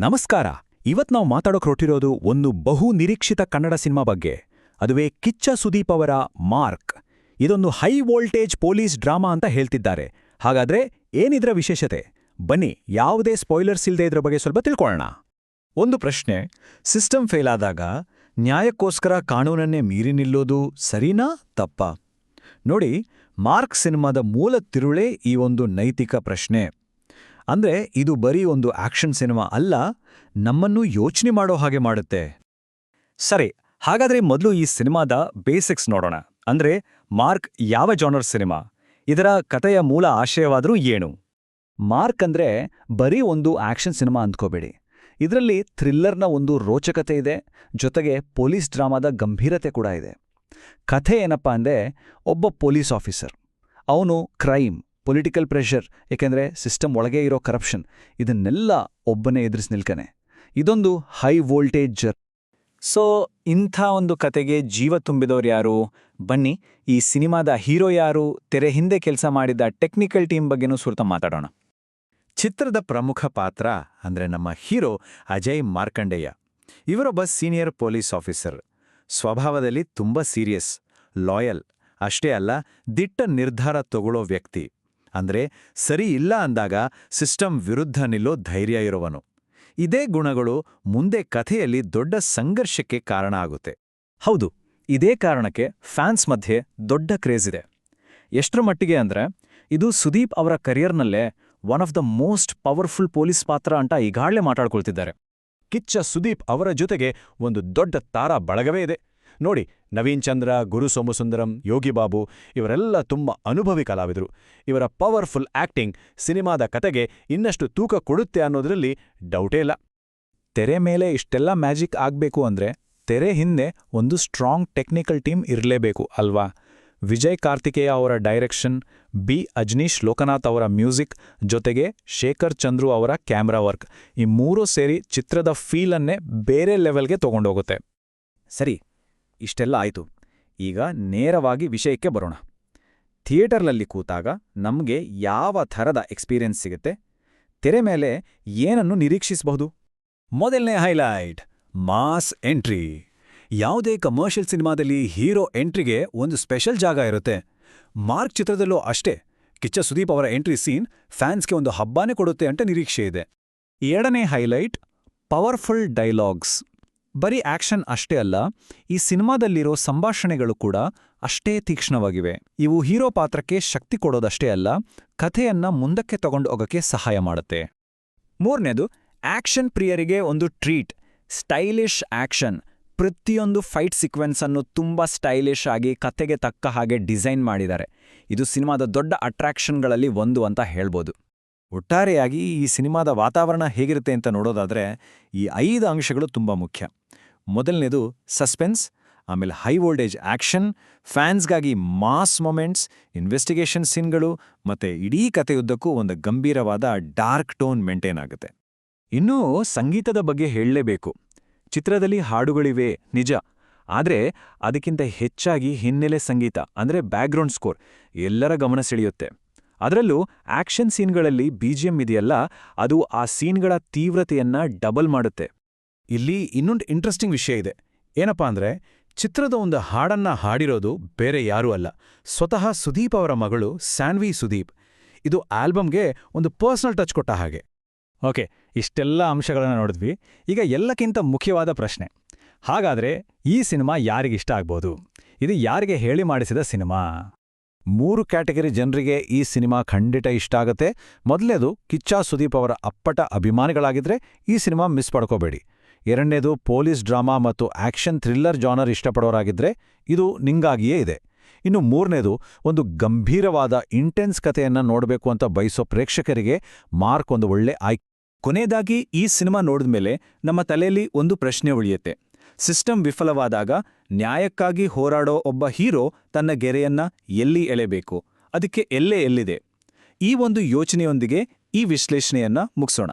ನಮಸ್ಕಾರ. ಇವತ್ ನಾವು ಮಾತಾಡೋಕೆ ಹೊರಟಿರೋದು ಒಂದು ಬಹು ನಿರೀಕ್ಷಿತ ಕನ್ನಡ ಸಿನಿಮಾ ಬಗ್ಗೆ. ಅದುವೇ ಕಿಚ್ಚ ಸುದೀಪ್ ಅವರ ಮಾರ್ಕ್. ಇದೊಂದು ಹೈ ವೋಲ್ಟೇಜ್ ಪೊಲೀಸ್ ಡ್ರಾಮಾ ಅಂತ ಹೇಳ್ತಿದ್ದಾರೆ. ಹಾಗಾದ್ರೆ ಏನಿದ್ರ ವಿಶೇಷತೆ? ಬನ್ನಿ, ಯಾವುದೇ ಸ್ಪಾಯ್ಲರ್ಸ್ ಇಲ್ಲದೆ ಇದ್ರ ಬಗ್ಗೆ ಸ್ವಲ್ಪ ತಿಳ್ಕೊಳ್ಳೋಣ. ಒಂದು ಪ್ರಶ್ನೆ, ಸಿಸ್ಟಮ್ ಫೇಲ್ ಆದಾಗ ನ್ಯಾಯಕ್ಕೋಸ್ಕರ ಕಾನೂನನ್ನೇ ಮೀರಿ ನಿಲ್ಲೋದು ಸರಿನಾ ತಪ್ಪಾ? ನೋಡಿ, ಮಾರ್ಕ್ ಸಿನಿಮಾದ ಮೂಲ ತಿರುಳೇ ಈ ಒಂದು ನೈತಿಕ ಪ್ರಶ್ನೆ. ಅಂದ್ರೆ ಇದು ಬರೀ ಒಂದು ಆಕ್ಷನ್ ಸಿನಿಮಾ ಅಲ್ಲ, ನಮ್ಮನ್ನು ಯೋಚನೆ ಮಾಡೋ ಹಾಗೆ ಮಾಡುತ್ತೆ. ಸರಿ, ಹಾಗಾದ್ರೆ ಮೊದಲು ಈ ಸಿನಿಮಾದ ಬೇಸಿಕ್ಸ್ ನೋಡೋಣ. ಅಂದ್ರೆ ಮಾರ್ಕ್ ಯಾವ ಜಾನರ್ ಸಿನಿಮಾ? ಇದರ ಕಥೆಯ ಮೂಲ ಆಶಯವಾದ್ರೂ ಏನು? ಮಾರ್ಕ್ ಅಂದ್ರೆ ಬರೀ ಒಂದು ಆಕ್ಷನ್ ಸಿನಿಮಾ ಅಂದ್ಕೋಬೇಡಿ. ಇದರಲ್ಲಿ ಥ್ರಿಲ್ಲರ್ನ ಒಂದು ರೋಚಕತೆ ಇದೆ, ಜೊತೆಗೆ ಪೊಲೀಸ್ ಡ್ರಾಮಾದ ಗಂಭೀರತೆ ಕೂಡ ಇದೆ. ಕಥೆ ಏನಪ್ಪಾ ಅಂದ್ರೆ, ಒಬ್ಬ ಪೊಲೀಸ್ ಆಫೀಸರ್, ಅವನು ಕ್ರೈಮ್, ಪೊಲಿಟಿಕಲ್ ಪ್ರೆಷರ್, ಏಕೆಂದರೆ ಸಿಸ್ಟಮ್ ಒಳಗೆ ಇರೋ ಕರಪ್ಷನ್, ಇದನ್ನೆಲ್ಲ ಒಬ್ಬನೇ ಎದುರಿಸಿ ನಿಲ್ಕನೆ. ಇದೊಂದು ಹೈ ವೋಲ್ಟೇಜ್. ಸೊ ಇಂಥ ಒಂದು ಕತೆಗೆ ಜೀವ ತುಂಬಿದವ್ರು ಯಾರು? ಬನ್ನಿ, ಈ ಸಿನಿಮಾದ ಹೀರೋ ಯಾರು, ತೆರೆ ಹಿಂದೆ ಕೆಲಸ ಮಾಡಿದ ಟೆಕ್ನಿಕಲ್ ಟೀಮ್ ಬಗ್ಗೆನೂ ಸುರ್ತ ಮಾತಾಡೋಣ. ಚಿತ್ರದ ಪ್ರಮುಖ ಪಾತ್ರ ಅಂದ್ರೆ ನಮ್ಮ ಹೀರೋ ಅಜಯ್ ಮಾರ್ಕಂಡೇಯ. ಇವರೊಬ್ಬ ಸೀನಿಯರ್ ಪೊಲೀಸ್ ಆಫೀಸರ್. ಸ್ವಭಾವದಲ್ಲಿ ತುಂಬಾ ಸೀರಿಯಸ್, ಲಾಯಲ್. ಅಷ್ಟೇ ಅಲ್ಲ, ದಿಟ್ಟ ನಿರ್ಧಾರ ತಗೊಳ್ಳೋ ವ್ಯಕ್ತಿ. ಅಂದ್ರೆ ಸರಿ ಇಲ್ಲ ಅಂದಾಗ ಸಿಸ್ಟಮ್ ವಿರುದ್ಧ ನಿಲ್ಲೋ ಧೈರ್ಯ ಇರುವನು. ಇದೇ ಗುಣಗಳು ಮುಂದೆ ಕಥೆಯಲ್ಲಿ ದೊಡ್ಡ ಸಂಘರ್ಷಕ್ಕೆ ಕಾರಣ ಆಗುತ್ತೆ. ಹೌದು, ಇದೇ ಕಾರಣಕ್ಕೆ ಫ್ಯಾನ್ಸ್ ಮಧ್ಯೆ ದೊಡ್ಡ ಕ್ರೇಜ್ ಇದೆ. ಎಷ್ಟರ ಮಟ್ಟಿಗೆ ಅಂದ್ರೆ, ಇದು ಸುದೀಪ್ ಅವರ ಕರಿಯರ್ನಲ್ಲೇ one of the most powerful police ಪಾತ್ರ ಅಂತ ಈಗಾಗಲೇ ಮಾತಾಡ್ಕೊಳ್ತಿದ್ದಾರೆ. ಕಿಚ್ಚ ಸುದೀಪ್ ಅವರ ಜೊತೆಗೆ ಒಂದು ದೊಡ್ಡ ತಾರಾ ಬಳಗವೇ ಇದೆ. ನೋಡಿ, ನವೀನ್ ಚಂದ್ರ, ಗುರು ಸೋಮಸುಂದರಂ, ಯೋಗಿ ಬಾಬು ಇವರೆಲ್ಲ ತುಂಬ ಅನುಭವಿ ಕಲಾವಿದರು. ಇವರ ಪವರ್ಫುಲ್ ಆಕ್ಟಿಂಗ್ ಸಿನಿಮಾದ ಕತೆಗೆ ಇನ್ನಷ್ಟು ತೂಕ ಕೊಡುತ್ತೆ ಅನ್ನೋದ್ರಲ್ಲಿ ಡೌಟೇ ಇಲ್ಲ. ತೆರೆ ಮೇಲೆ ಇಷ್ಟೆಲ್ಲ ಮ್ಯಾಜಿಕ್ ಆಗ್ಬೇಕು ಅಂದ್ರೆ ತೆರೆ ಹಿಂದೆ ಒಂದು ಸ್ಟ್ರಾಂಗ್ ಟೆಕ್ನಿಕಲ್ ಟೀಮ್ ಇರಲೇಬೇಕು ಅಲ್ವಾ? ವಿಜಯ್ ಕಾರ್ತಿಕೇಯ ಅವರ ಡೈರೆಕ್ಷನ್, ಬಿ ಅಜ್ನೀಶ್ ಲೋಕನಾಥ್ ಅವರ ಮ್ಯೂಸಿಕ್, ಜೊತೆಗೆ ಶೇಖರ್ ಚಂದ್ರು ಅವರ ಕ್ಯಾಮ್ರಾ ವರ್ಕ್, ಈ ಮೂರೂ ಸೇರಿ ಚಿತ್ರದ ಫೀಲನ್ನೇ ಬೇರೆ ಲೆವೆಲ್ಗೆ ತಗೊಂಡೋಗುತ್ತೆ. ಸರಿ, ಇಷ್ಟೆಲ್ಲ ಆಯ್ತು. ಈಗ ನೇರವಾಗಿ ವಿಷಯಕ್ಕೆ ಬರೋಣ. ಥಿಯೇಟರ್ನಲ್ಲಿ ಕೂತಾಗ ನಮಗೆ ಯಾವ ಥರದ ಎಕ್ಸ್ಪೀರಿಯನ್ಸ್ ಸಿಗುತ್ತೆ? ತೆರೆ ಮೇಲೆ ಏನನ್ನು ನಿರೀಕ್ಷಿಸಬಹುದು? ಮೊದಲನೇ ಹೈಲೈಟ್, ಮಾಸ್ ಎಂಟ್ರಿ. ಯಾವುದೇ ಕಮರ್ಷಿಯಲ್ ಸಿನಿಮಾದಲ್ಲಿ ಹೀರೋ ಎಂಟ್ರಿಗೆ ಒಂದು ಸ್ಪೆಷಲ್ ಜಾಗ ಇರುತ್ತೆ. ಮಾರ್ಕ್ ಚಿತ್ರದಲ್ಲೂ ಅಷ್ಟೇ. ಕಿಚ್ಚ ಸುದೀಪ್ ಅವರ ಎಂಟ್ರಿ ಸೀನ್ ಫ್ಯಾನ್ಸ್ಗೆ ಒಂದು ಹಬ್ಬಾನೇ ಕೊಡುತ್ತೆ ಅಂತ ನಿರೀಕ್ಷೆ ಇದೆ. ಎರಡನೇ ಹೈಲೈಟ್, ಪವರ್ಫುಲ್ ಡೈಲಾಗ್ಸ್. ಬರೀ ಆಕ್ಷನ್ ಅಷ್ಟೇ ಅಲ್ಲ, ಈ ಸಿನಿಮಾದಲ್ಲಿರೋ ಸಂಭಾಷಣೆಗಳು ಕೂಡ ಅಷ್ಟೇ ತೀಕ್ಷ್ಣವಾಗಿವೆ. ಇವು ಹೀರೋ ಪಾತ್ರಕ್ಕೆ ಶಕ್ತಿ ಕೊಡೋದಷ್ಟೇ ಅಲ್ಲ, ಕಥೆಯನ್ನ ಮುಂದಕ್ಕೆ ತಗೊಂಡು ಹೋಗಕ್ಕೆ ಸಹಾಯ ಮಾಡುತ್ತೆ. ಮೂರನೇದು, ಆಕ್ಷನ್ ಪ್ರಿಯರಿಗೆ ಒಂದು ಟ್ರೀಟ್. Stylish action. ಪ್ರತಿಯೊಂದು ಫೈಟ್ ಸೀಕ್ವೆನ್ಸ್ ಅನ್ನು ತುಂಬಾ ಸ್ಟೈಲಿಶ್ ಆಗಿ ಕಥೆಗೆ ತಕ್ಕ ಹಾಗೆ ಡಿಸೈನ್ ಮಾಡಿದ್ದಾರೆ. ಇದು ಸಿನಿಮಾದ ದೊಡ್ಡ ಅಟ್ರಾಕ್ಷನ್ಗಳಲ್ಲಿ ಒಂದು ಅಂತ ಹೇಳ್ಬೋದು. ಒಟ್ಟಾರೆಯಾಗಿ ಈ ಸಿನಿಮಾದ ವಾತಾವರಣ ಹೇಗಿರುತ್ತೆ ಅಂತ ನೋಡೋದಾದ್ರೆ ಈ 5 ಅಂಶಗಳು ತುಂಬ ಮುಖ್ಯ. ಮೊದಲನೇದು ಸಸ್ಪೆನ್ಸ್, ಆಮೇಲೆ ಹೈ ವೋಲ್ಟೇಜ್ ಆಕ್ಷನ್, ಫ್ಯಾನ್ಸ್ಗಾಗಿ ಮಾಸ್ ಮೊಮೆಂಟ್ಸ್, ಇನ್ವೆಸ್ಟಿಗೇಷನ್ ಸೀನ್ಗಳು, ಮತ್ತೆ ಇಡೀ ಕಥೆಯುದ್ದಕ್ಕೂ ಒಂದು ಗಂಭೀರವಾದ ಡಾರ್ಕ್ ಟೋನ್ ಮೇಂಟೈನ್ ಆಗುತ್ತೆ. ಇನ್ನೂ ಸಂಗೀತದ ಬಗ್ಗೆ ಹೇಳಲೇಬೇಕು. ಚಿತ್ರದಲ್ಲಿ ಹಾಡುಗಳಿವೆ ನಿಜ, ಆದ್ರೆ ಅದಕ್ಕಿಂತ ಹೆಚ್ಚಾಗಿ ಹಿನ್ನೆಲೆ ಸಂಗೀತ ಅಂದ್ರೆ ಬ್ಯಾಕ್ಗ್ರೌಂಡ್ ಸ್ಕೋರ್ ಎಲ್ಲರ ಗಮನ ಸೆಳೆಯುತ್ತೆ. ಅದರಲ್ಲೂ ಆಕ್ಷನ್ ಸೀನ್ಗಳಲ್ಲಿ ಬಿಜಿಎಂ ಇದೆಯಲ್ಲ, ಅದು ಆ ಸೀನ್ಗಳ ತೀವ್ರತೆಯನ್ನ ಡಬಲ್ ಮಾಡುತ್ತೆ. ಇಲ್ಲಿ ಇನ್ನೊಂದು ಇಂಟ್ರೆಸ್ಟಿಂಗ್ ವಿಷಯ ಇದೆ. ಏನಪ್ಪಾ ಅಂದ್ರೆ, ಚಿತ್ರದ ಒಂದು ಹಾಡನ್ನ ಹಾಡಿರೋದು ಬೇರೆ ಯಾರೂ ಅಲ್ಲ, ಸ್ವತಃ ಸುದೀಪ್ ಅವರ ಮಗಳು ಸ್ಯಾನ್ವಿ ಸುದೀಪ್. ಇದು ಆಲ್ಬಮ್ಗೆ ಒಂದು ಪರ್ಸನಲ್ ಟಚ್ ಕೊಟ್ಟ ಹಾಗೆ. ಓಕೆ, ಇಷ್ಟೆಲ್ಲ ಅಂಶಗಳನ್ನು ನೋಡಿದ್ವಿ. ಈಗ ಎಲ್ಲಕ್ಕಿಂತ ಮುಖ್ಯವಾದ ಪ್ರಶ್ನೆ, ಹಾಗಾದ್ರೆ ಈ ಸಿನಿಮಾ ಯಾರಿಗಿಷ್ಟ ಆಗ್ಬೋದು? ಇದು ಯಾರಿಗೆ ಹೇಳಿ ಮಾಡಿಸಿದ ಸಿನಿಮಾ? 3 ಕ್ಯಾಟಗರಿ ಜನರಿಗೆ ಈ ಸಿನಿಮಾ ಖಂಡಿತ ಇಷ್ಟ ಆಗತ್ತೆ. ಮೊದಲನೇದು, ಕಿಚ್ಚ ಸುದೀಪ್ ಅವರ ಅಪ್ಪಟ ಅಭಿಮಾನಿಗಳಾಗಿದ್ರೆ ಈ ಸಿನಿಮಾ ಮಿಸ್ ಪಡ್ಕೋಬೇಡಿ. ಎರಡನೇದು, ಪೊಲೀಸ್ ಡ್ರಾಮಾ ಮತ್ತು ಆಕ್ಷನ್ ಥ್ರಿಲ್ಲರ್ ಜಾನರ್ ಇಷ್ಟಪಡೋರಾಗಿದ್ರೆ ಇದು ನಿಂಗಾಗಿಯೇ ಇದೆ. ಇನ್ನು ಮೂರನೇದು, ಒಂದು ಗಂಭೀರವಾದ ಇಂಟೆನ್ಸ್ ಕಥೆಯನ್ನ ನೋಡಬೇಕು ಅಂತ ಬಯಸೋ ಪ್ರೇಕ್ಷಕರಿಗೆ ಮಾರ್ಕ್ ಒಂದು ಒಳ್ಳೆ ಆಯ್ಕೆ. ಕೊನೆಯದಾಗಿ ಈ ಸಿನಿಮಾ ನೋಡಿದ್ಮೇಲೆ ನಮ್ಮ ತಲೆಯಲ್ಲಿ ಒಂದು ಪ್ರಶ್ನೆ ಉಳಿಯುತ್ತೆ. ಸಿಸ್ಟಮ್ ವಿಫಲವಾದಾಗ ನ್ಯಾಯಕ್ಕಾಗಿ ಹೋರಾಡೋ ಒಬ್ಬ ಹೀರೋ ತನ್ನ ಗೆರೆಯನ್ನ ಎಲ್ಲಿ ಎಳೆಬೇಕು? ಅದಕ್ಕೆ ಎಲ್ಲೇ ಎಲ್ಲಿದೆ? ಈ ಒಂದು ಯೋಚನೆಯೊಂದಿಗೆ ಈ ವಿಶ್ಲೇಷಣೆಯನ್ನ ಮುಗಿಸೋಣ.